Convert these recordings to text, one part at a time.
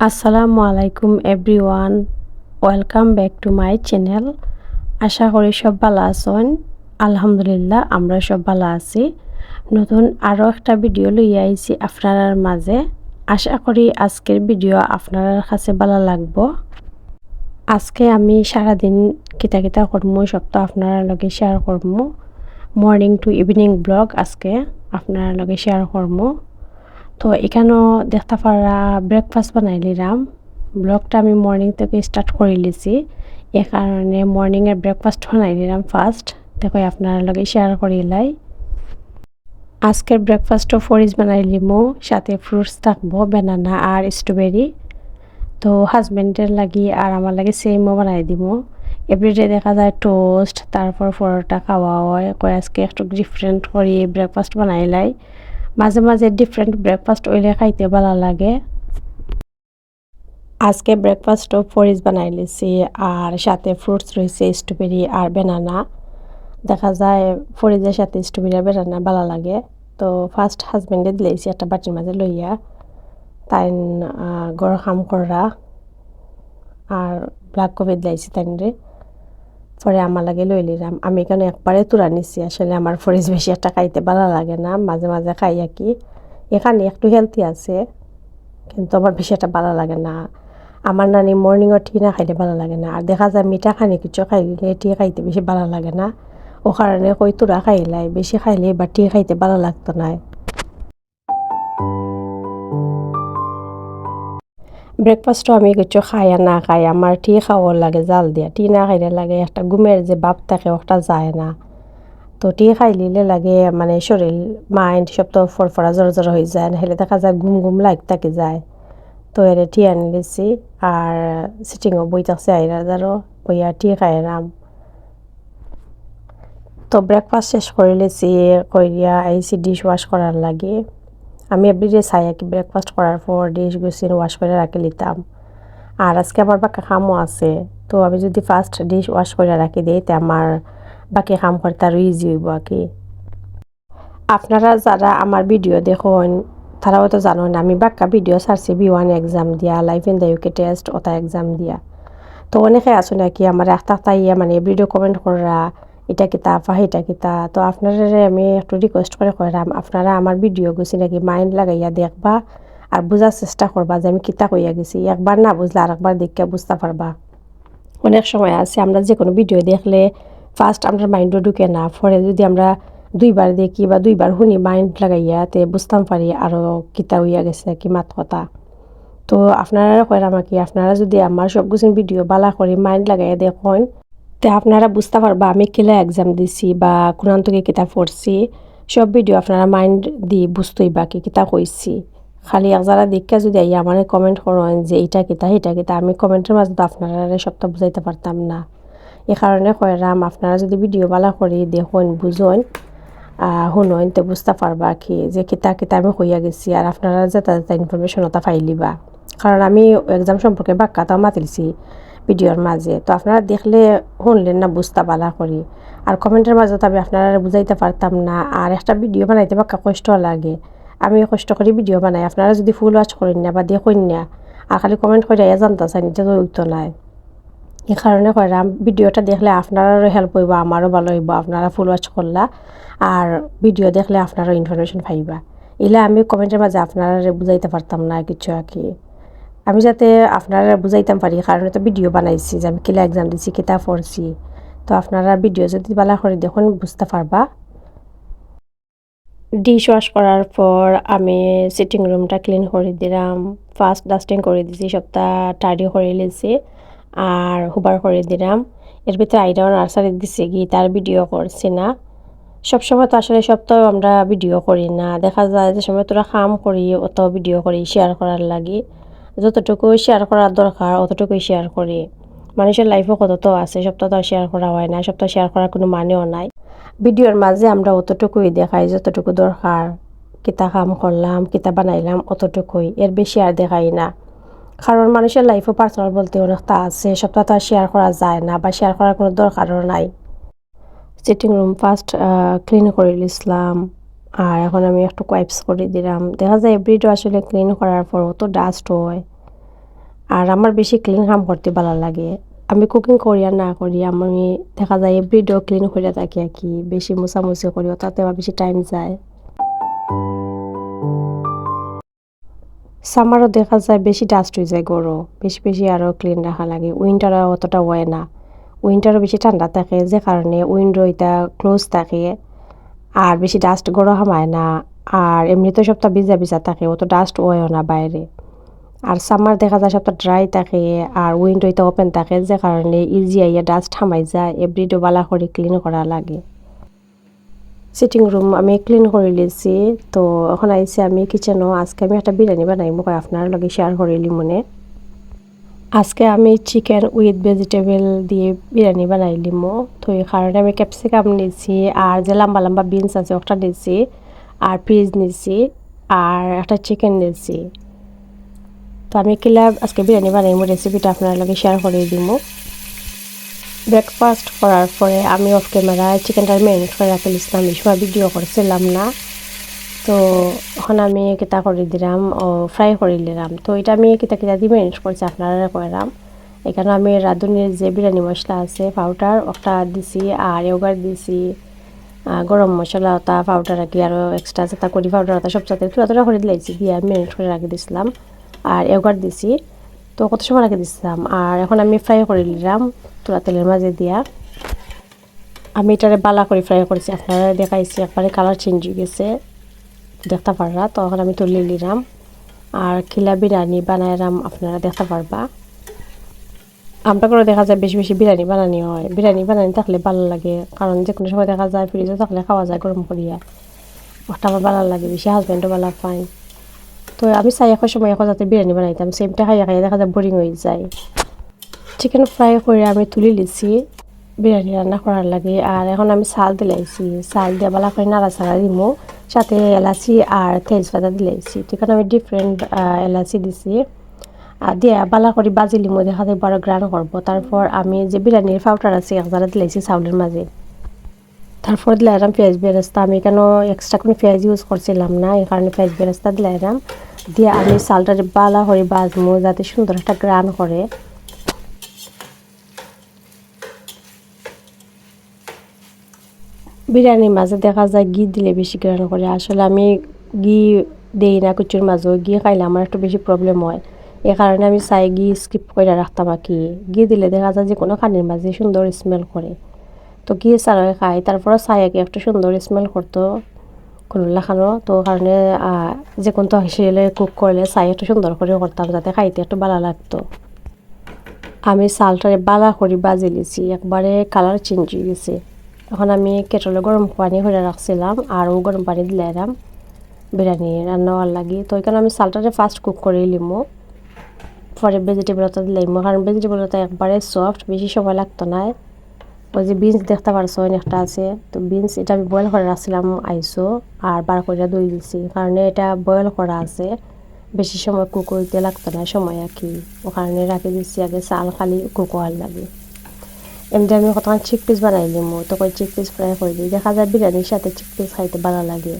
আসসালামু আলাইকুম everyone, welcome back to my channel. আশা করি সব ভালো আছেন। আলহামদুলিল্লাহ আমরা সব ভালো আছি। নতুন আরও একটা ভিডিও লইয়া আইছি আপনার মাঝে। আশা করি আজকের ভিডিও আপনার কাছে ভালো লাগবো। আজকে আমি সারাদিন কিতা কিতা করবো সবটা আপনার লগে শেয়ার করবো। মর্নিং টু ইভিনিং ব্লগ আজকে আপনার লগে শেয়ার করবো। তো এখানেও দেখতে পারা ব্রেকফাস্ট বানাই নিলাম। ব্লগটা আমি মর্নিং থেকে স্টার্ট করে লিছি, এ কারণে মর্নিংয়ের ব্রেকফাস্ট বানাই নিলাম ফার্স্ট। দেখো আপনার লগে শেয়ার করিলাই। আজকের ব্রেকফাস্টও ফরিজ বানাই লিমো, সাথে ফ্রুটস থাকবো ব্যানানা আর স্ট্রবেরি। তো হাজব্যান্ডের লাগি আর আমার লাগে সেমও বানাই দিব। এভরিডে দেখা যায় টোস্ট তারপর পরোটা খাওয়া হয়, কয় আজকে একটু ডিফারেন্ট করে ব্রেকফাস্ট বানাই লাই। মাঝে মাঝে ডিফারেন্ট ব্রেকফাস্ট ওইলে খাইতে ভালো লাগে। আজকে ব্রেকফাস্টও ফরিজ বানাই লিছি আর সাথে ফ্রুটস রয়েছে স্ট্রবেরি আর বেনানা। দেখা যায় ফরিজের সাথে স্ট্রবেরি আর বেনানা ভালো লাগে। তো ফার্স্ট হাজব্যান্ডে দিলেছি একটা বাটির মাঝে লইয়া, তাই গড় খাম করা আর ব্ল্যাক কফি দিলাইছি তাইনরে। পরে আমার লাগে লই লিলাম। আমি এখানে একবারে তুলা নিছি, আসলে আমার ফরিজ বেশি একটা খাইতে ভালো লাগে না, মাঝে মাঝে খাই আর কি। এখানে একটু হেলদি আছে কিন্তু আমার বেশি একটা ভালো লাগে না। আমার নানি মর্নিংও টি না খাইলে ভালো লাগে না, আর দেখা যায় মিঠা খানি কিছু খাইলে টি খাইতে বেশি ভালো লাগে না। ও কারণে কই তুরা খাইলাই, বেশি খাইলে বা টি খাইতে ভালো লাগতো না। ব্রেকফাস্টও আমি কিছু খাই আর না খাই, আমার টি খাওয়ার লাগে জাল দিয়া। টি না খাইলে লাগে একটা ঘুমের যে ভাব থাকে ওটা যায় না। তো টি খাইলে লাগে মানে শরীর মাইন্ড সব তো ফরফরা জড় হয়ে যায়, নাহলে দেখা যায় ঘুম ঘুম থাকি যায়। তো এর টি আনি লিছি আর সিটিংও বই থাকছে আইরা যারও বইয়া টি খাইলাম। তো ব্রেকফাস্ট শেষ করে লিছি, কইরিয়া আইসি ডিশ ওয়াশ করার লাগে। আমি এভরিডে চাই আর কি ব্রেকফাস্ট করার পর ডিশ গুছিয়ে ওয়াশ করে রাখি লিতাম। আর আজকে আমার বাকি কামও আছে, তো আমি যদি ফার্স্ট ডিশ ওয়াশ করে রাখি দিই তো আমার বাকি কাম করতে আরও ইজি হইব আর কি। আপনারা যারা আমার ভিডিও দেখুন তারাও তো জানেন আমি বাক্কা ভিডিও ছাড়ছি B1 এক্সাম দিয়া, life in the UK test ওটা এক্সাম দিয়া। তো অনেকে আছে নাকি আমার একটা তাইয়া মানে ভিডিও কমেন্ট করা এটা কিতা আফা এটা কিতা। তো আপনারা আমি একটু রিকোয়েস্ট করে কইরাম আপনারা আমার ভিডিও গুছি নাকি মাইন্ড লাগাইয়া দেখবা আর বোঝার চেষ্টা করবা যে আমি কিতা কইয়া গেছি। একবার না বুঝলে আরেকবার দেখিয়া বুঝতে পারবা। অনেক সময় আছে আমরা যে কোনো ভিডিও দেখলে ফার্স্ট আমরা মাইন্ডও ঢুকে না, পরে যদি আমরা দুইবার দেখি বা দুইবার শুনি মাইন্ড লাগাইয়া তে বুঝতাম পারি আরও কিতা হইয়া গেছে কি মাত কথা। তো আপনারা কইরা আমাকে আপনারা যদি আমার সব কিছু ভিডিও বালা করে মাইন্ড লাগাইয়া দেখুন তে আপনারা বুঝতে পারবা আমি কিলা এক্সাম দিছি বা কোরআন থেকে কিতা পড়ছি। সব ভিডিও আপনারা মাইন্ড দিয়ে বুঝতেই বাকি কিতা কইছি। খালি যারা দেখা যদি আইয়া আমার কমেন্ট করেন যে এটা কিতা সেটা কিতা, আমি কমেন্টের মাঝে তো আপনারা সবটা বুঝাইতে পারতাম না। এই কারণে কইরাম আপনারা যদি ভিডিও বালা করে দেখুন বুঝুন শুনুন তো বুঝতে পারবা কি যে কিতা কিতা আমি কইয়া গেছি, আর আপনারা যেটা ইনফরমেশন ওটা পাইলিবা। কারণ আমি এক্সাম সম্পর্কে বাক্যাটাও মাতিলছি ভিডিওর মাঝে, তো আপনারা দেখলে শুনলেন না বুঝতে বালা করি। আর কমেন্টের মাঝে তো আমি আপনারা বুঝাইতে পারতাম না, আর একটা ভিডিও বানাইতে বাক্কা কষ্ট লাগে। আমি কষ্ট করি ভিডিও বানাই, আপনারা যদি ফুল ওয়াচ করেন না বা দেখুন না আর খালি কমেন্ট করে জানতে চান এটা তো উঠতো নাই। এই কারণে কইরাম ভিডিওটা দেখলে আপনারও হেল্প হইব, আমারও ভালো হইব আপনারা ফুল ওয়াচ করলা, আর ভিডিও দেখলে আপনারও ইনফরমেশন পাইবা। এলে আমি কমেন্টের মাঝে আপনারা বুঝাইতে পারতাম না কিছু আর কি। আমি যাতে আপনারা বুঝাইতাম পারি কারণে তো ভিডিও বানাইছি যে আমি কিলা এক্সাম দিছি কিতা পড়ছি। তো আপনারা ভিডিও যদি বালা করে দেখুন বুঝতে পারবা। ডিশ ওয়াশ করার পর আমি সিটিং রুমটা ক্লিন করে দিলাম। ফার্স্ট ডাস্টিং করে দিছি, সবটা টাইডি করে লিছি আর হুবার করে দিলাম। এর ভিতরে আইডাও নার্সারি দিছি তার ভিডিও করছি না। সবসময় তো আসলে সব তো আমরা ভিডিও করি না, দেখা যায় যে সময় তোরা কাম করি অত ভিডিও করি শেয়ার করার লাগি। যতটুকু শেয়ার করার দরকার অতটুকুই শেয়ার করি। মানুষের লাইফও কত তো আছে, সবটা তো শেয়ার করা হয় না, সবটা শেয়ার করার কোনো মানেও নাই। ভিডিওর মাঝে আমরা অতটুকুই দেখাই যতটুকু দরকার, কিতা কাম করলাম কিতা বানাইলাম অতটুকুই, এর বেশি আর দেখাই না। কারণ মানুষের লাইফও পার্সোনাল বলতে অনেকটা আছে, সবটা তো আর শেয়ার করা যায় না বা শেয়ার করার কোনো দরকারও নাই। সিটিং রুম ফার্স্ট ক্লিন করে নিলাম আর এখন আমি একটু ওয়াইপস করে দিলাম। দেখা যায় এভরিডে আসলে ক্লিন করার পর তো ডাস্ট হয়, আর আমার বেশি ক্লিন কাম করতে ভালো লাগে। আমি কুকিং করি আর না করি আমি দেখা যায় এভরিডে ক্লিন করে থাকি আর কি, বেশি মোছামুছি করি তাতে আমার বেশি টাইম যায়। সামারও দেখা যায় বেশি ডাস্ট হয়ে যায় গরো, বেশি বেশি আরও ক্লিন রাখা লাগে। উইন্টারও অতটা হয় না, উইন্টারও বেশি ঠান্ডা থাকে যে কারণে উইন্ডো এটা ক্লোজ থাকে আর বেশি ডাস্ট গরো হামায় না। আর এমনিতে সবটা ভিজা ভিজা থাকে, অত ডাস্ট হয়ও না বাইরে। আর সামার দেখা যায় সবটা ড্রাই থাকে আর উইন্ডো এটা ওপেন থাকে যে কারণে ইজি আইয়া ডাস্ট হামাই যায়, এভরিডে বালা করে ক্লিন করা লাগে। সিটিং রুম আমি ক্লিন করে লিয়েছি। তো এখন আইসি আমি কিচেনও। আজকে আমি একটা বিরিয়ানি বানাইব, আপনার লগে শেয়ার করিলি মনে। আজকে আমি চিকেন উইথ ভেজিটেবল দিয়ে বিরিয়ানি বানাইলিম। তো এই কারণে আমি ক্যাপসিকাম নিয়েছি আর যে লম্বা লম্বা বিনস আছে ওটা নিয়েছি আর পিস নিয়েছি আর একটা চিকেন নিয়েছি। তো আমি কিলা আজকে বিরিয়ানি বানাইব, রেসিপিটা আপনার লগে শেয়ার করে দিব। ব্রেকফাস্ট করার পরে আমি অফ ক্যামেরায় চিকেনটা ম্যারিনেট করে রাখে দিয়েছিলাম, এই সময় ভিডিও করছিলাম না। তো এখন আমি কিতা করে দিলাম ফ্রাই করে নিলাম। তো এটা আমি কিতা কিতা দিয়ে ম্যারিনেট করছি আপনারা কইলাম। এখানে আমি রাঁধুনির যে বিরিয়ানি মশলা আছে পাউডার ওটা দিছি আর ইয়োগার্ট দিছি, গরম মশলা ওটা পাউডার রাখি আরও এক্সট্রা যেটা করি পাউডার ওটা সব সাথে তুলা করে দিলাইছি দিয়ে আমি ম্যারিনেট করে রাখি দিছিলাম আর ইয়োগার্ট দিছি। তো কত সময় রাখি দিছিলাম আর এখন আমি ফ্রাই করে নিলাম তুলা তেলের মাঝে দিয়া। আমি এটারে বালা করে ফ্রাই করছি, আপনারা দেখাইছি একবারে কালার চেঞ্জ হয়ে গেছে দেখতে পাররা। তো এখন আমি তুলে নিলাম আর খিলা বিরিয়ানি বানাইলাম, আপনারা দেখতে পারবা। আমরা করে দেখা যায় বেশি বেশি বিরিয়ানি বানানি হয়, বিরিয়ানি বানানি থাকলে ভালো লাগে কারণ যে কোনো সময় দেখা যায় ফ্রিজে থাকলে খাওয়া যায় গরম করিয়া, ওটা আমার ভালো লাগে বেশি, হাজব্যান্ডও ভালো পায়। তো আমি চাই এখন সময় এখন যাতে বিরিয়ানি বানাইতাম, সেমটা খাইয়া খাইয়া দেখা যায় বোরিং হয়ে যায়। চিকেন ফ্রাই করে আমি তুলে নিচ্ছি বিরিয়ানি রান্না করার লাগে। আর এখন আমি চাল দিলাইছি, চাল দিয়ে বালা করে নাড়াচাড়া দিমু, সাথে এলাচি আর তেজপাতা দিলাইছি। তো এখানে আমি ডিফারেন্ট এলাচি দিছি আর দিয়ে বালা করে বাজি লিমু, দেখা যায় বড় গ্রান করবো। তারপর আমি যে বিরিয়ানির পাউডার আছে একজারা দিলাইছি চাউলের মাঝে। তারপর দিলাম পেঁয়াজ বেরেস্তা, আমি কেন এক্সট্রা কোনো পেঁয়াজ ইউজ করছিলাম না এই কারণে পেঁয়াজ বেরেস্তা দিলাম। দিয়ে আমি চালটা বালা করে বাজমু যাতে সুন্দর একটা গ্রান করে। বিরিয়ানির মাঝে দেখা যায় ঘি দিলে বেশি গ্রান করে, আসলে আমি ঘি দেই না কুচুর মাঝেও, ঘি খাইলে আমার একটু বেশি প্রবলেম হয়। এই কারণে আমি চাই ঘি স্কিপ করে রাখতাম আর কি। ঘি দিলে দেখা যায় যে কোনো খানির মাঝে সুন্দর স্মেল করে, তো ঘি ছাড়াই খাই। তারপরে চাই আগে একটু সুন্দর স্মেল করতো কোনো লাখানো, তো কারণে যে কোনো তহসিলে কুক করলে চাই একটু সুন্দর করে করতাম যাতে খাইতে একটু ভালো লাগতো। আমি চালটারে বালা করে বাজি লিছি, একবারে কালার চেঞ্জ হয়ে গেছে। এখন আমি কেটলে গরম পানি করে রাখছিলাম আর ও গরম পানি দিলাম বিরিয়ানি রান্না হওয়ার লাগি। তো এখানে আমি চালটারে ফার্স্ট কুক করে লিমো, পরে ভেজিটেবলটা দিলাম কারণ ভেজিটেবলটা একবারে সফট, বেশি সময় লাগতো না। ওই যে বিনস দেখতে পারছো একটা আছে, তো বিনস এটা আমি বয়েল করে রাখছিলাম আইসো আর বার করে ধুই দিছি কারণে এটা বয়েল করা আছে, বেশি সময় কুক হইতে লাগতো না সময় আর কি, ও কারণে রাখি দিচ্ছি আগে চাল খালি কুক হওয়ার লাগে। এমনি আমি কতক্ষণ চিক পিস বানাই নিমো, তো কই চিক পিস ফ্রাই করে দিই, দেখা যায় বিরিয়ানির সাথে চিক পিস খাইতে ভালো লাগে।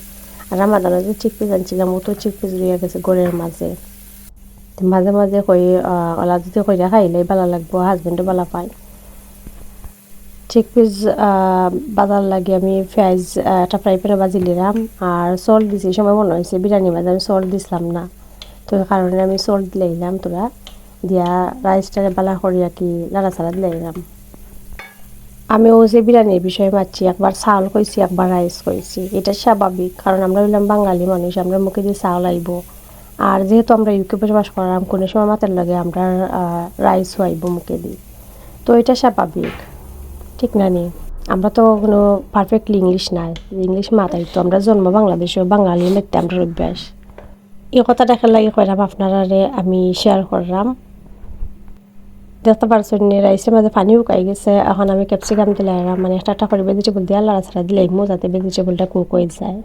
আর আমার দাদা যে চিক পিস আনছিলাম ও তো চিক পিস রয়ে গেছে গড়ের মাঝে, মাঝে মাঝে কই ওলা যদি কইরা খাইলে ভালো লাগবো, হাজব্যান্ডও ভালো পায়। চিক পিস বাজার লাগে আমি পেঁয়াজ একটা ফ্রাই প্যানে বাজি নিলাম আর সল্ট দিছি, সময় মনে হয়েছে বিরিয়ানি মাঝে আমি সল্ট দিছিলাম না, তো এই কারণে আমি সল্ট দিলাম তোরা দিয়া রাইসটারে বালা করি আর কি নাড়াচাড়া দিলাম। আমি ও যে বিরিয়ানির বিষয়ে মারছি, একবার চাউল কইছি একবার রাইস কইছি, এটা স্বাভাবিক কারণ আমরা হইলাম বাঙালি মানুষ, আমরা মুখে দিয়ে চাউল আইব। আর যেহেতু আমরা ইউকে বসবাস করলাম কোনো সময় মাথার লাগে আমরা রাইসও আইব মুখে দিই, তো এটা স্বাভাবিক, ঠিক না নি? আমরা তো কোনো পারফেক্টলি ইংলিশ নাই, ইংলিশ মাথায় তো আমরা জন্ম বাংলাদেশে, বাঙালি মেতে আমরা অভ্যাস। এই কথাটা দেখার লাগে কইলাম আপনারা আমি শেয়ার করলাম। দেখতে পারছেন রাইসের মাঝে পানি উকাই গেছে, এখন আমি ক্যাপসিকাম দিলাম, মানে একটা করে ভেজিটেবল দিয়ে লাড়াছাড়া দিলাই যাতে ভেজিটেবলটা কুক হয়ে যায়।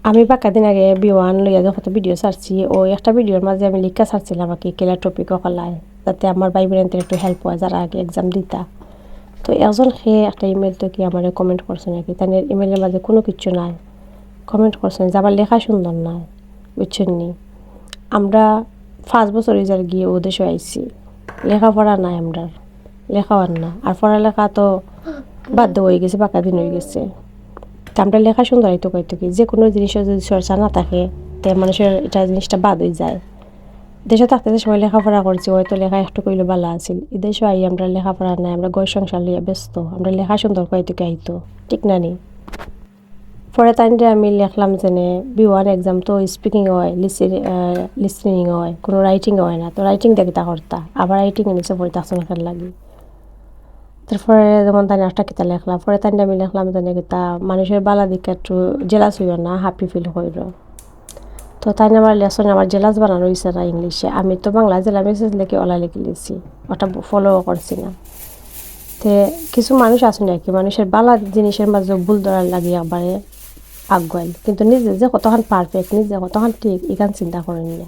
আমি বাকা দিন আগে বিওয়ান লইয়া যখন ভিডিও ছাড়ছি, ওই একটা ভিডিওর মাঝে আমি লিখা ছাড়ছিলাম আর কি কেলা টপিক কলায়, যাতে আমার ভাই বোনদের একটু হেল্প হয় যারা আগে এক্সাম দিতা। তো একজন খেয়ে একটা ইমেল তো কি আমার কমেন্ট করছে নাকি, তাই ইমেলের মাঝে কোনো কিছু নাই, কমেন্ট করছেন যে আমার লেখা সুন্দর নয়, বুঝছেন নি? আমরা 5 বছর হয়ে যার গিয়ে ও দেশে আইছি, লেখাপড়া নাই আমরা, লেখাও না, আর পড়ালেখা তো বাধ্য হয়ে গেছে, পাকা দিন হয়ে গেছে। তা আমরা লেখা সুন্দর হয়তো কইতো কি যে কোনো জিনিসের যদি চর্চা না থাকে তে মানুষের এটা জিনিসটা বাদ হয়ে যায়। দেশে থাকতে যে সময় লেখাপড়া করছি হয়তো লেখা একটু কইলে ভালো আছিল, এদেশে আই আমরা লেখাপড়া নাই, আমরা ঘর সংসার লইয়া ব্যস্ত, আমরা লেখা সুন্দর কইতো কি আইতো, ঠিক না নি? পরে তাইনরে আমি লেখলাম যেনে B1 এক্সাম তো স্পিকিং হয়, লিসনিং হয়, কোনো রাইটিং হয় না, তো রাইটিং দেখি তা করতা, আবার রাইটিং নিচে পড়ে তাকসন লাগে। তারপরে যেমন তাই একটা কিতা লেখলাম, পরে তাই আমি লেখলাম যেন কিতা মানুষের বালা দিকে একটু জেলাস হইও না, হ্যাপি ফিল হইল। তো তাই আমার লেসন আমার জেলাস বানানো হয়েছে না ইংলিশে, আমি তো বাংলা জেলা মেসেজ লিখে ওলা লিখে লিখছি, ওটা ফলো করছি না। তে কিছু মানুষ আসুন আর কি মানুষের বালা জিনিসের মাঝে ভুল ধরার লাগে একবারে আগুয়াইল, কিন্তু নিজে যে কতক্ষণ পারফেক্ট, নিজে কতক্ষণ ঠিক এখান চিন্তা করেন না।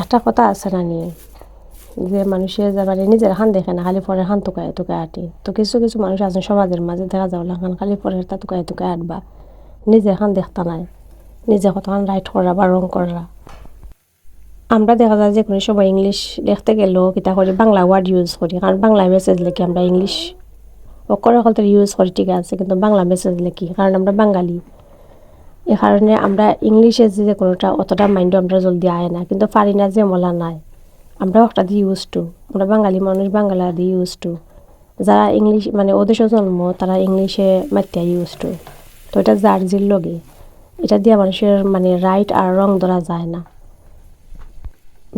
একটা কথা আছে না নিয়ে যে মানুষের মানে নিজের হান দেখে না, খালি পরের হান টুকায় টুকায় আটি। তো কিছু কিছু মানুষ আছেন সমাজের মাঝে দেখা যাও লাগান খালি পরের তা টুকায় টুকায় আটবা, নিজের হান দেখতা নাই, নিজে কতক্ষণ রাইট করা বা রং করা। আমরা দেখা যায় যে কোনো সময় ইংলিশ লিখতে গেলেও কিতা করি বাংলা ওয়ার্ড ইউজ করি, কারণ বাংলা মেসেজ লিখি আমরা ইংলিশ অক্ষরে হয়তো ইউজ করি ঠিক আছে, কিন্তু বাংলা মেসেজ লিখি কারণ আমরা বাঙালি। এ কারণে আমরা ইংলিশে যে কোনোটা অতটা মাইন্ডও আমরা জলদি আয় না, কিন্তু পারি না যে মলা নাই, আমরা একটা দিয়ে ইউজ টু, আমরা বাঙালি মানুষ বাংলা দিয়ে ইউজ টু। যারা ইংলিশ মানে ওদেশে জন্ম তারা ইংলিশে মাতিয়া ইউজ টু। তো এটা যার জির লগে এটা দিয়ে মানুষের মানে রাইট আর রং ধরা যায় না।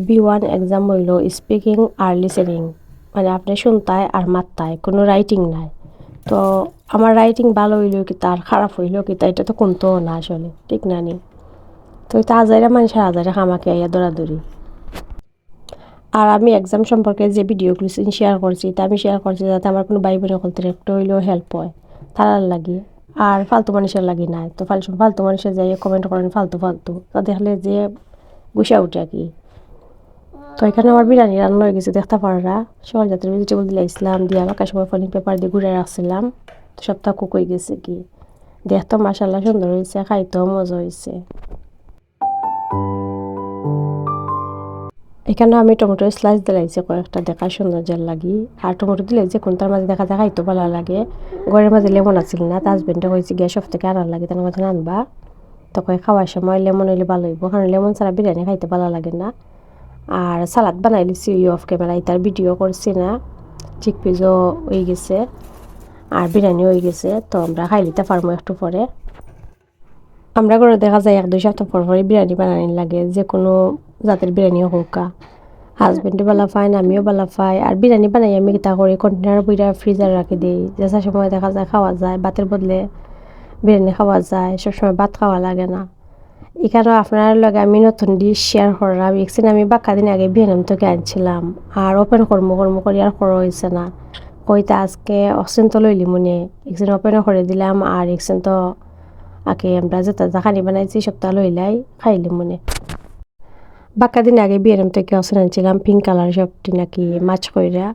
B1 এক্সাম হইল স্পিকিং আর লিসেনিং, মানে আপনি শুনতায় আর মাত্তায়, কোনো রাইটিং নাই। তো আমার রাইটিং ভালো হইলেও কি তার খারাপ হইলেও কি তা এটা তো কোনতো না আসলে, ঠিক না নি? তো এটা হাজারে মানুষের হাজারে খামাকে আইয়া দৌড়াদৌড়ি। আর আমি এক্সাম সম্পর্কে যে ভিডিওগুলো শেয়ার করছি তা আমি শেয়ার করছি যাতে আমার কোনো ভাই বোনের হলতে একটু হইলেও হেল্প হয়, তারার লাগি আর ফালতু মানুষের লাগি নাই। তো ফালতু মানুষের যাই কমেন্ট করেন ফালতু ফালতু, তা দেখলে যে গুছা উঠে আর কি। তো এখানে আমার বিরিয়ানি রান্না হয়ে গেছে দেখতে পাররা, সকাল জাতের ভেজিটেবল দিয়ে ইসলাম দিয়ে বাঁকা সময় ফলিং পেপার দিয়ে ঘুরে রাখছিলাম, তো সবটা কুক হয়ে গেছে কি, দেখতো মাসাল্লাহ সুন্দর হয়েছে, খাইতেও মজা হয়েছে। এখানে আমি টমেটো স্লাইস দিলাইছি কয়েকটা দেখার সৌন্দর্যের লাগি, আর টমেটো দিলে যে কোনটার মাঝে দেখা যায় খাইতো ভালো লাগে। ঘরের মাঝে লেমন আছিল না, তার হাজবেন্ডে কইছে গ্যাস অফ থেকে আনার লাগে, তার কথা আনবা। তো কয় খাওয়ার সময় লেমন হইলে ভালো হইব, কারণ লেমন ছাড়া বিরিয়ানি খাইতে ভালো লাগে না। আর সালাদ বানাই লিছি অফ ক্যামেরায়, তার ভিডিও করছি না। চিকপিসও হয়ে গেছে আর বিরিয়ানি হয়ে গেছে, তো আমরা খাই লিতে পারবো একটু পরে। আমরা করে দেখা যায় 1-2 সপ্তাহ পর পরে বিরিয়ানি বানানি লাগে, যে কোনো জাতের বিরিয়ানি হোক। হাজবেন্ডে বালা পায় না, আমিও বালা পাই। আর বিরিয়ানি বানাই আমি কিতা করি কন্টেনার বইরা ফ্রিজার রাখি দিই, যেসা সময় দেখা যায় খাওয়া যায়, ভাতের বদলে বিরিয়ানি খাওয়া যায়, সবসময় ভাত খাওয়া লাগে না। এখানেও আপনার লগে আমি নতুন ডিশ শেয়ার করলাম, একদিন আমি বাক্কা দিন আগে ভিয়েতনাম থেকে আনছিলাম, আর ওপেন কর্ম করি আর করা হয়েছে না। কইতা আজকে অক্সিজেন তো লইলি মনে, একদিন ওপেনও করে দিলাম, আর একদিন তো আগে আমরা যেটা জাখানি বানাইছি সপ্তাহ লইলাই খাইলি মনে। বাক্কা দিন আগে ভিয়েতনাম থেকে অক্সিজেন আনছিলাম, পিঙ্ক কালার সবটি নাকি মাছ কইরা।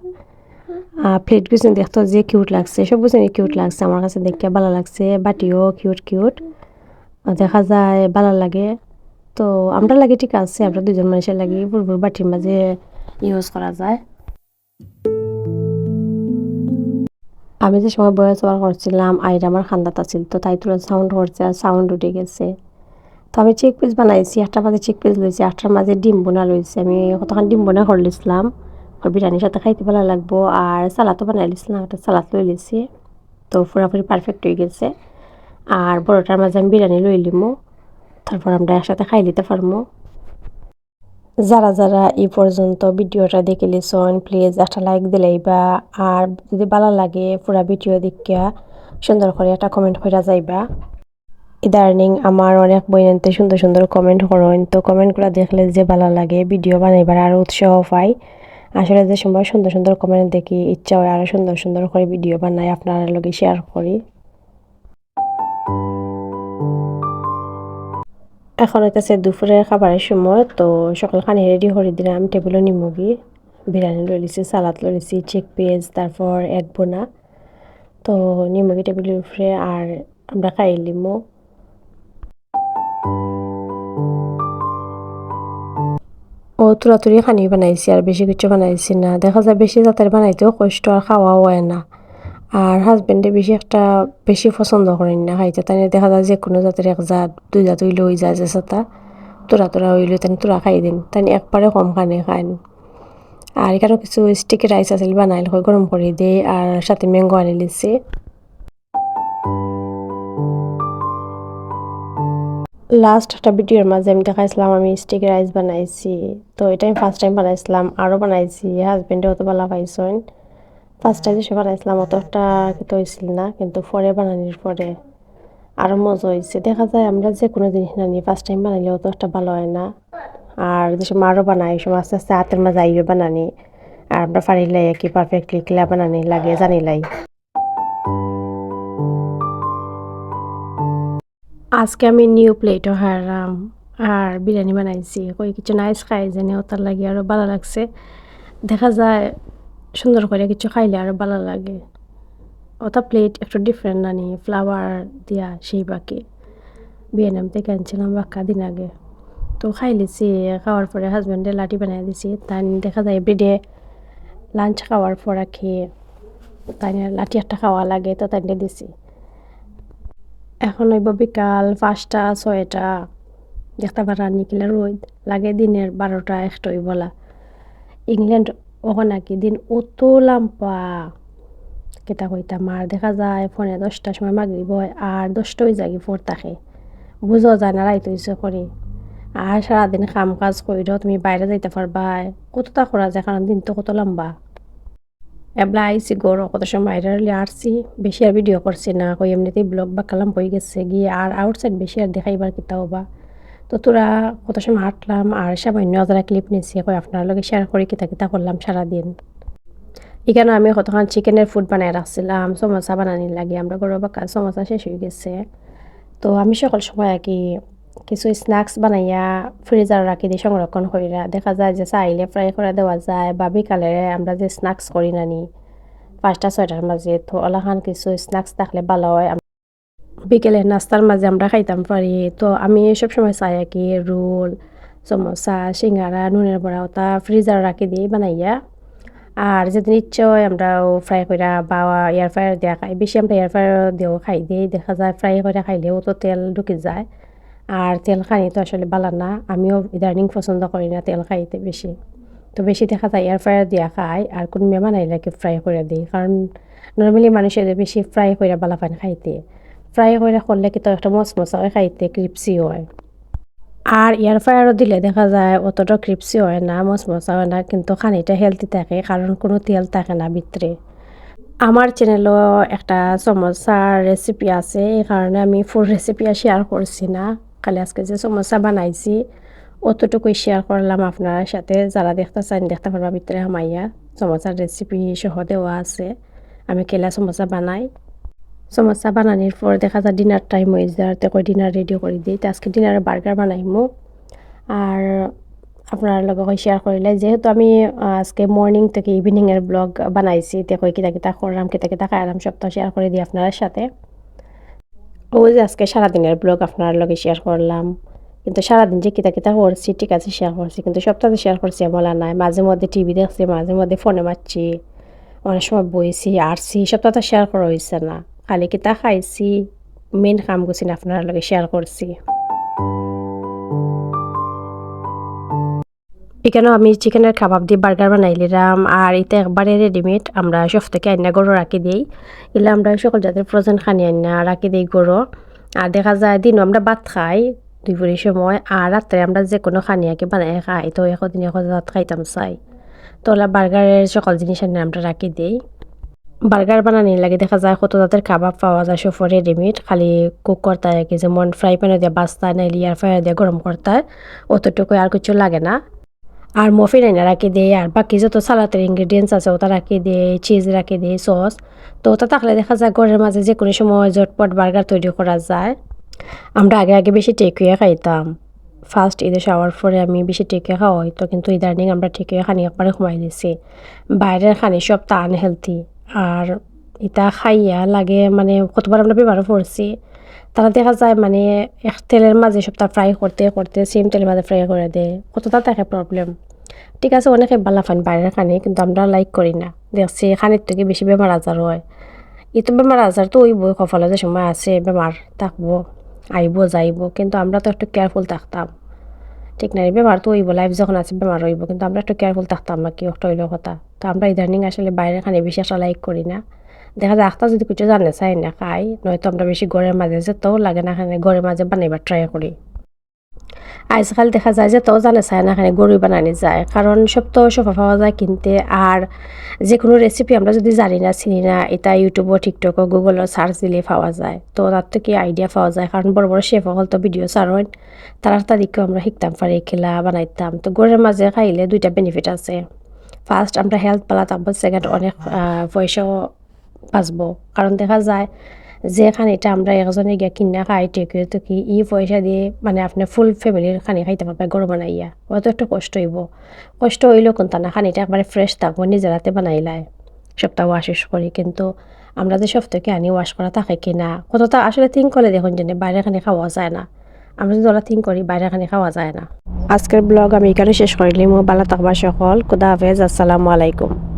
প্লেট গুছিন দেখতো যে কিউট লাগছে, সব গুছিনি কিউট লাগছে, আমার কাছে দেখতে ভালো লাগছে, বাটিও কিউট কিউট দেখা যায় ভালো লাগে। তো আমরা লাগে ঠিক আছে, আমরা দুজন মানুষের লাগে পুরো বাটির মাঝে ইউজ করা যায়। আমি যে সময় বয়স ওভার করছিলাম আইরা আমার খান্দাত আছিল, তো তাই তোরা সাউন্ড করছে আর সাউন্ড উঠে গেছে। তো আমি চিক পিস বানাইছি, 8টার মাঝে চিক পিস লইছি, 8টার মাঝে ডিম বোনা লইছি, আমি কতক্ষণ ডিম বোনা করে লিছিলাম, বিরিয়ানির সাথে খাইতে ভালো লাগবো। আর সালাদও বানাই লিছিলাম, একটা সালাদ লই লিছি, তো পুরোপুরি পারফেক্ট হয়ে গেছে। আর বড়টার মাঝে আমি বিরিয়ানি লই লিমো, তারপর আমরা একসাথে খাই নিতে পারবো। যারা যারা এই পর্যন্ত ভিডিওটা দেখে লিসন প্লিজ একটা লাইক দিলাইবা, আর যদি ভালো লাগে পুরা ভিডিও দেখিয়া সুন্দর করে একটা কমেন্ট করে যাইবা। ইদানিং আমার অনেক বইনতে সুন্দর সুন্দর কমেন্ট করেন, তো কমেন্টগুলো দেখলে যে ভালো লাগে ভিডিও বানাইবার আরও উৎসাহ পাই। আসলে যে সময় সুন্দর সুন্দর কমেন্ট দেখি ইচ্ছা হয় আরও সুন্দর সুন্দর করে ভিডিও বানাই আপনার লগে শেয়ার করি। এখন হইতেছে দুপুরের খাবারের সময়, তো সকাল খানি রেডি করে দিলাম, টেবিলও নিমুগি, বিরিয়ানি লই লিছি, সালাদ লই লিছি, চিক পেঁয়াজ, তারপর এক বোনা, তো নিমুগি টেবিলের উপরে আর আমরা খাই লিমো। ও তুরাতুরি খানি বানাইছি আর বেশি কিছু বানাইছি না। দেখা যায় বেশি জাতের বানাইতেও কষ্ট আর খাওয়াও হয় না। আর হাজবেন্ডে বেশি পছন্দ করেন না খাইতে, তাই দেখা যায় যে কোনো জাতের এক জাত দুই জাত হইলে হয়ে যায় যে সাতা তোরা হইলে তাই তোরা খাই দিন, তাই একবারে কম খানে খান। আর এখানেও কিছু স্টিকি রাইস আছিল বানাইল হয় গরম করে দিয়ে আর সাথে ম্যাঙ্গো আনি লিছি। লাস্ট একটা ভিডিওর মাঝে আমি দেখাইছিলাম আমি স্টিকি রাইস বানাইছি, তো এটা আমি ফার্স্ট টাইম বানাইছিলাম, আরও বানাইছি। হাজবেন্ডে অত ভালো পাইছেন। ফার্স্ট টাইম যে বানাইছিলাম অত একটা কিন্তু হয়েছিল না, কিন্তু পরে বানানোর পরে আরও মজা হয়েছে। দেখা যায় আমরা যে কোনো জিনিস নানি ফার্স্ট টাইম বানাইলে অত একটা ভালো হয় না। আর যেসব আরও বানাই সব আস্তে আস্তে হাতের মাঝে আইবে বানানি, আর আমরা পারিলাই কি পারফেক্টলি কিলা বানানি লাগে জানিলাই। আজকে আমি নিউ প্লেটও হারাম আর বিরিয়ানি বানাইছি, কই কিছু নাইস খাই জানি ওটার লাগে আরও ভালো লাগছে। দেখা যায় সুন্দর করে কিছু খাইলে আরও ভালো লাগে। ওটা প্লেট একটু ডিফারেন্ট নানি ফ্লাওয়ার দিয়া সেই বাকি বিয়েনাম থেকে আনছিলাম বাক্কা দিন আগে। তো খাই লিছি, খাওয়ার পরে হাজব্যান্ডে লাঠি বানাই দিছি। তাই দেখা যায় এভরিডে লাঞ্চ খাওয়ার পর খেয়ে তাই লাঠি একটা খাওয়া লাগে, তো তাই দিছি। এখন হইব বিকাল 5টা 6টা, দেখতে পারা নিকিলে রোদ লাগে দিনের 12টা 1টা বলা। ইংল্যান্ড ওখানে নাকি দিন অত লাম্পা কেতা কইতাম। আর দেখা যায় ফোনে 10টার সময় মাগরিব হয় আর 10টা হয়ে যায় ফোর থাকে, বুঝাও যায় না রাইত হইছে করি। আর সারাদিন কাম কাজ কইরো তুমি বাইরে যাইতে পারবা কতটা করা যায়, কারণ দিন তো কত লম্বা। এবলা আইসি গরো কত সময় বাইরে আসছি, বেশি আর ভিডিও করছি না, কই এমনিতেই ব্লগ বা কালাম হয়ে গেছে গিয়ে আর আউটসাইড বেশি আর দেখাইবার কিতাও বা। তো তোরা কত সময় হাঁটলাম আর সামান্য যারা ক্লিপ নিচ্ছি কই আপনার লগে শেয়ার করি কিতা করলাম সারাদিন। এখানে আমি কতক্ষণ চিকেনের ফুড বানাই রাখছিলাম সমোসা বানানির লাগে, আমরা গরু বাক্কা সমোসা শেষ হয়ে গেছে। তো আমি সকল সময় আর কি কিছু স্ন্যাক্স বানাইয়া ফ্রিজার রাখি দিয়ে সংরক্ষণ করিরা, দেখা যায় যে চাইলে ফ্রাই করে দেওয়া যায় বা বিকালে আমরা যে স্ন্যাক্স করি নানি 5টা 6টার মাঝে, তো ওলাখান কিছু স্ন্যাক্স থাকলে ভালো হয় বিকেলে নাস্তার মাঝে আমরা খাইতাম পারি। তো আমি সবসময় চাই আর কি রোল সমোসা সিঙ্গারা নুনের বড়া ওটা ফ্রিজার রাখি দিয়ে বানাইয়া, আর যেদিন ইচ্ছে হয় আমরাও ফ্রাই করে বা এয়ার ফ্রায়ার দেওয়া খাই। বেশি আমরা এয়ার ফ্রায়ার দিয়েও খাই দিই, দেখা যায় ফ্রাই করে খাইলেও তো তেল ঢুকে যায় আর তেল খাই তো আসলে ভালো না। আমিও ইদানিং পছন্দ করি না তেল খাইতে বেশি, তো বেশি দেখা যায় এয়ার ফ্রায়ার দিয়া খাই আর কোন মেয়ে বানাইলে কি ফ্রাই করে দিই, কারণ নর্মালি মানুষের বেশি ফ্রাই করে ভালো পান খাইতে। ফ্রাই করে করলে কি তো একটা মচমচা হয় খাইতে, ক্রিপসি হয়। আর এয়ার ফ্রায়ারও দিলে দেখা যায় অতটা ক্রিপসি হয় না মচমচা হয় না, কিন্তু খানিটা হেলদি থাকে কারণ কোনো তেল থাকে না ভিতরে। আমার চ্যানেলও একটা সমোসার রেসিপি আছে, এই কারণে আমি ফুল রেসিপি শেয়ার করছি না, খালি আজকে যে সমোসা বানাইছি অতটুকুই শেয়ার করলাম আপনার সাথে। যারা দেখতে চান দেখতে পারবা ভিতরে হামাইয়া সমোসার রেসিপি সহ দেওয়া আছে আমি কেলা সমোসা বানাই। সমোসা বানানোর পর দেখা যায় ডিনার টাইম হয়ে যায়, তো ডিনার রেডি করে দিই। তো আজকে ডিনারে বার্গার বানাইমু আর আপনার লগে শেয়ার করিলে, যেহেতু আমি আজকে মর্নিং থেকে ইভিনিংয়ের ব্লগ বানাইছি, তে কই কিতা করলাম কিতা খাইলাম সব তো শেয়ার করে দিই আপনার সাথে। ওই যে আজকে সারাদিনের ব্লগ আপনার লগে শেয়ার করলাম, কিন্তু সারাদিন যে কিতা করছি ঠিক আছে শেয়ার করছি, কিন্তু সপ্তাহে শেয়ার করছি বলা নাই। মাঝে মধ্যে টিভি দেখছি, মাঝে মধ্যে ফোনে মারছি, অনেক সময় বইছি আরছি, সপ্তাহে শেয়ার করা হয়েছে না। খালি কিতা খাইছি মেন কাম করছি না আপনার লগে শেয়ার করছি। এখানেও আমি চিকেনের কাবাব দিয়ে বার্গার বানাইলাম, আর এটা একবারে রেডিমেড আমরা সব থেকে আইনা গরু রাখি দিই। এলে আমরা সকল জাতের ফ্রোজেন খানি আইনা রাখি দিই গরু। আর দেখা যায় দিনও আমরা ভাত খাই দুপুরের সময়, আর রাত্রে আমরা যে কোনো খানিয়াকে বানাই খাই, তো একদিন এক জাত খাইতাম চাই। তো ওলা বার্গারের সকল জিনিস আইনা আমরা রাখি দিই। বার্গার বানানোর লাগে দেখা যায় কত জাতের কাবাব পাওয়া যায় সব রেডিমেড, খালি কুক করতে হয় কি, যেমন ফ্রাই প্যানে দিয়ে বাস্তা নাইলে এয়ার ফ্রায়ার দিয়ে গরম করতে হয়, অতটুকু আর কিছু লাগে না। আর মফিন আইনা রাখি দেয়, আর বাকি যত সালাতের ইনগ্রিডিয়েন্টস আছে ওটা রাখি দেয়, চিজ রাখি দেয়, সস। তো ওটা থাকলে দেখা যায় ঘরের মাঝে যে কোনো সময় ঝটপট বার্গার তৈরি করা যায়। আমরা আগে বেশি টেকুয়ে খাইতাম, ফার্স্ট ঈদে খাওয়ার পরে আমি বেশি টেকুয়ে খাওয়া হইতো, কিন্তু ইদানিং আমরা টেকুয়ে খানি একবারে কমাই দিছি। বাইরের খানি সব তা আনহেলথি, আর এটা খাইয়া লাগে মানে কতবার আমরা বিমারও পড়ছি। তারা দেখা যায় মানে এক তেলের মাঝে সব তা ফ্রাই করতে করতে সেম তেলের মাঝে ফ্রাই করে দেয়, কতটা থাকে প্রবলেম। ঠিক আছে, অনেকে বালা ফান বাইরের খানি, কিন্তু আমরা লাইক করি না। দেখছি খানির থেকে বেশি বেমার আজার হয়। তো বেমার আজার তো ওই বই কপালে যে সময় আছে বেমার থাকবো, আইব যাইব, কিন্তু আমরা তো একটু কেয়ারফুল থাকতাম। ঠিক নাই, বেমার তো হইব, লাইফ যখন আছে বেমার হইব, কিন্তু আমরা একটু কেয়ারফুল থাকতাম না, কি একটা হইলো কথা। তো আমরা ইদানিং আসলে বাইরের খানি বেশি একটা লাইক করি না। দেখা যায় আখতা যদি কিছু জানে চাই না খাই, নয়তো আমরা বেশি ঘরের মাঝে যেতেও লাগে না, খানে ঘরের মাঝে বানাইবার ট্রাই করি। আজকাল দেখা যায় যে তো জানে চায় না, এখানে গরুই বানানি যায়, কারণ সব তো সোফা পাওয়া যায় কিনতে। আর যে কোনো রেসিপি আমরা যদি জানি না চিনি না, এটা ইউটিউবও টিকটকও গুগলও সার্চ দিলে পাওয়া যায়। তো তার থেকে আইডিয়া পাওয়া যায়, কারণ বড় বড় শেফ সকল তো ভিডিও ছাড়েন, তারা তাদেরকেও আমরা শিখতাম পারি, খেলা বানাইতাম। তো গরুর মাঝে খাইলে দুইটা বেনিফিট আছে। ফার্স্ট আমরা হেলথ পালা থাকবো, সেকেন্ড অনেক পয়সাও বাঁচবো। কারণ দেখা যায় যে খানিটা আমরা একজনে গিয়া কিনা খাই টেকে তো কি ই পয়সা দিয়ে মানে আপনি ফুল ফ্যামিলির খানি খাইতে পারবে গরু বানাইয়া, হয়তো একটু কষ্ট হইব। কষ্ট হইলেও কোনটা না, খানিটা একবারে ফ্রেশ থাকবো, নিজের হাতে বানাইলায় সপ্তাহ ওয়াশ করি। কিন্তু আমরা যে সপ্তাহকে আনি ওয়াশ করা থাকে কিনা, কতটা আসলে থিঙ্ক করলে দেখুন যে বাইরে খানি খাওয়া যায় না। আমরা যদি ওরা থিঙ্ক করি বাইরে খানি খাওয়া যায় না। আজকের ব্লগ আমি এখানে শেষ করিলাম। ভালো থাকবা সকল, খুদা হাফেজ, আসসালামু আলাইকুম।